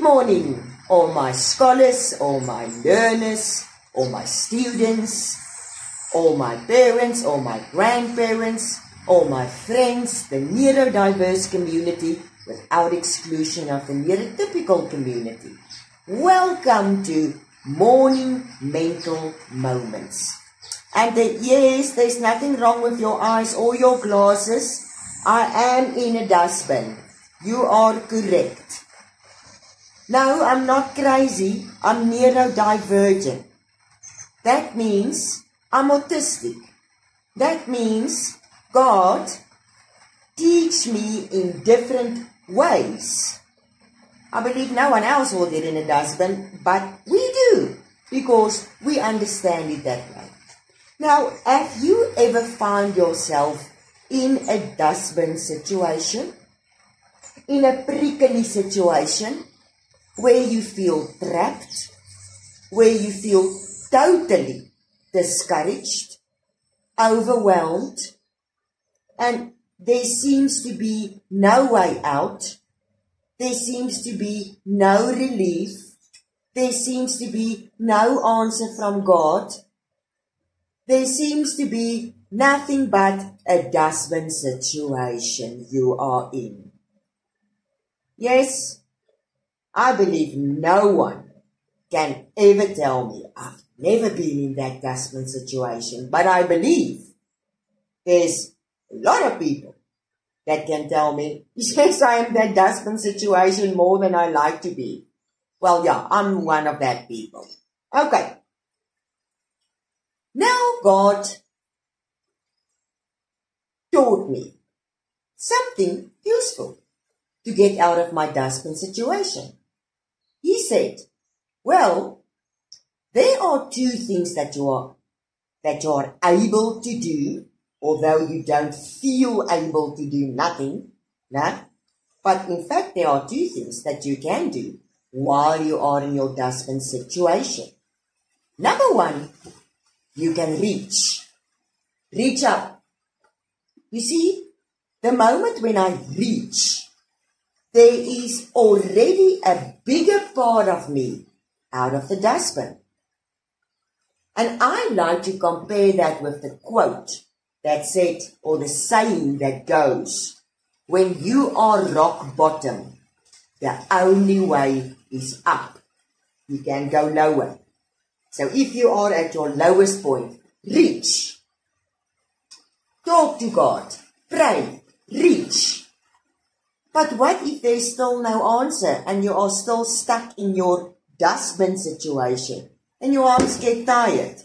morning, all my scholars, all my learners, all my students, all my parents, all my grandparents, all my friends, the neurodiverse community, without exclusion of the neurotypical community. Welcome to Morning Mental Moments. And yes, there's nothing wrong with your eyes or your glasses. I am in a dustbin. You are correct. No, I'm not crazy. I'm neurodivergent. That means I'm autistic. That means God teach me in different ways. I believe no one else will get in a dustbin, but we do, because we understand it that way. Now, have you ever found yourself in a dustbin situation? In a prickly situation? Where you feel trapped? Where you feel totally discouraged, overwhelmed, and there seems to be no way out. There seems to be no relief. There seems to be no answer from God. There seems to be nothing but a dustbin situation you are in. Yes, I believe no one can ever tell me I've never been in that dustbin situation, but I believe there's a lot of people that can tell me, yes, I am in that dustbin situation more than I like to be. Well, yeah, I'm one of that people. Okay. Now God taught me something useful to get out of my dustbin situation. He said, well, there are two things that you are able to do, although you don't feel able to do nothing. No? But in fact, there are two things that you can do while you are in your dustbin situation. Number one, you can reach. Reach up. You see, the moment when I reach, there is already a bigger part of me out of the dustbin. And I like to compare that with the quote that said, or the saying that goes, when you are rock bottom, the only way is up. You can go lower. So if you are at your lowest point, reach. Talk to God. Pray. Reach. But what if there's still no answer and you are still stuck in your dustbin situation and your arms get tired?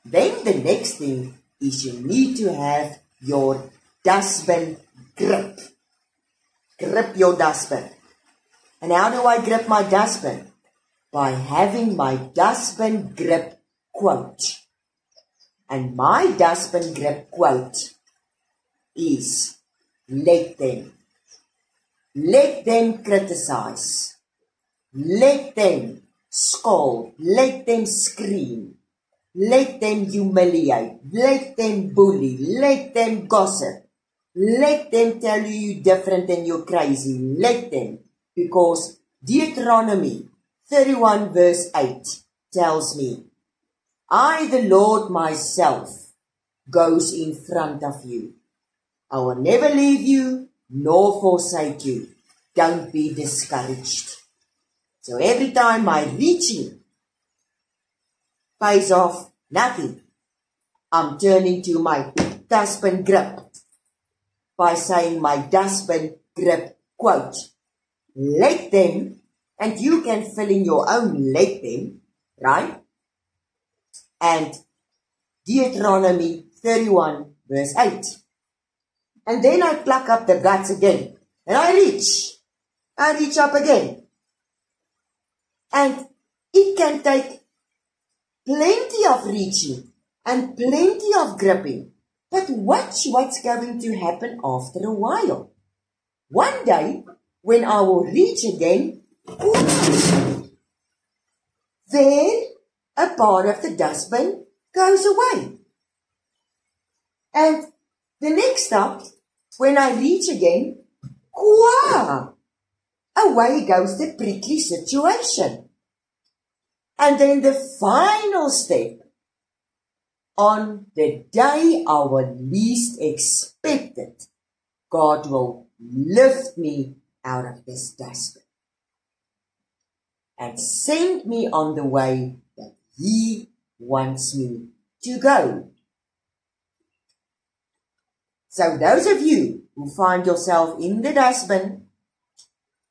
Then the next thing is you need to have your dustbin grip. Grip your dustbin. And how do I grip my dustbin? By having my dustbin grip quote. And my dustbin grip quote is, let them. Let them criticize. Let them scold. Let them scream. Let them humiliate. Let them bully. Let them gossip. Let them tell you you're different and you're crazy. Let them. Because Deuteronomy 31 verse 8 tells me, I, the Lord myself, goes in front of you. I will never leave you nor forsake you. Don't be discouraged. So every time my reaching pays off nothing, I'm turning to my dustbin grip by saying my dustbin grip quote. Let them, and you can fill in your own let them, right? And Deuteronomy 31 verse 8. And then I pluck up the guts again. And I reach. I reach up again. And it can take plenty of reaching and plenty of gripping. But watch what's going to happen after a while. One day, when I will reach again, then a part of the dustbin goes away. And the next stop, when I reach again, a away goes the prickly situation. And then the final step, on the day I will least expect it, God will lift me out of this dustbin and send me on the way that He wants me to go. So those of you who find yourself in the dustbin,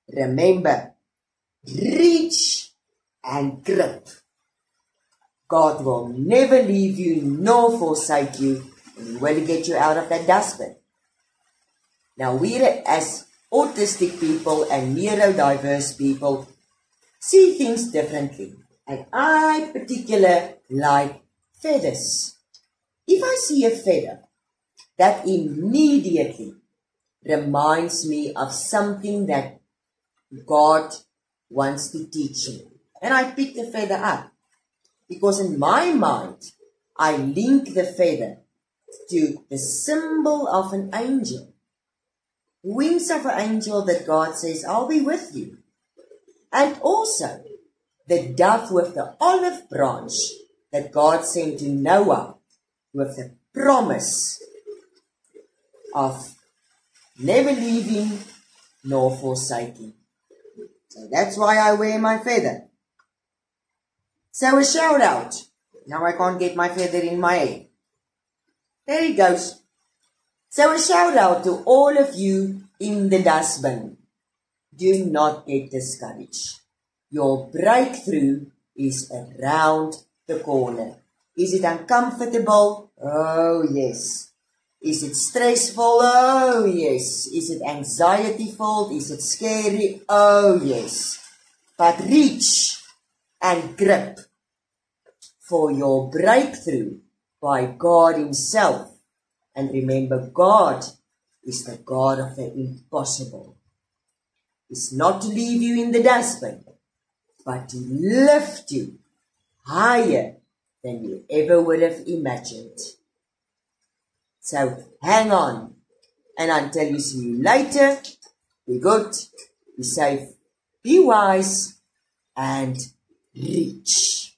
remember, reach and grip. God will never leave you nor forsake you, and He will get you out of that dustbin. Now we as autistic people and neurodiverse people see things differently. And I particularly like feathers. If I see a feather, that immediately reminds me of something that God wants to teach me. And I pick the feather up. Because in my mind, I link the feather to the symbol of an angel. Wings of an angel that God says, I'll be with you. And also the dove with the olive branch that God sent to Noah with the promise of never leaving nor forsaking. So that's why I wear my feather. So a shout out. Now I can't get my feather in my hair. There it goes. So a shout out to all of you in the dustbin. Do not get discouraged. Your breakthrough is around the corner. Is it uncomfortable? Oh yes. Is it stressful? Oh yes. Is it anxiety-filled? Is it scary? Oh yes. But reach and grip for your breakthrough by God Himself. And remember, God is the God of the impossible. It's not to leave you in the dustbin, but to lift you higher than you ever would have imagined. So hang on, and until we see you later, be good, be safe, be wise, and reach.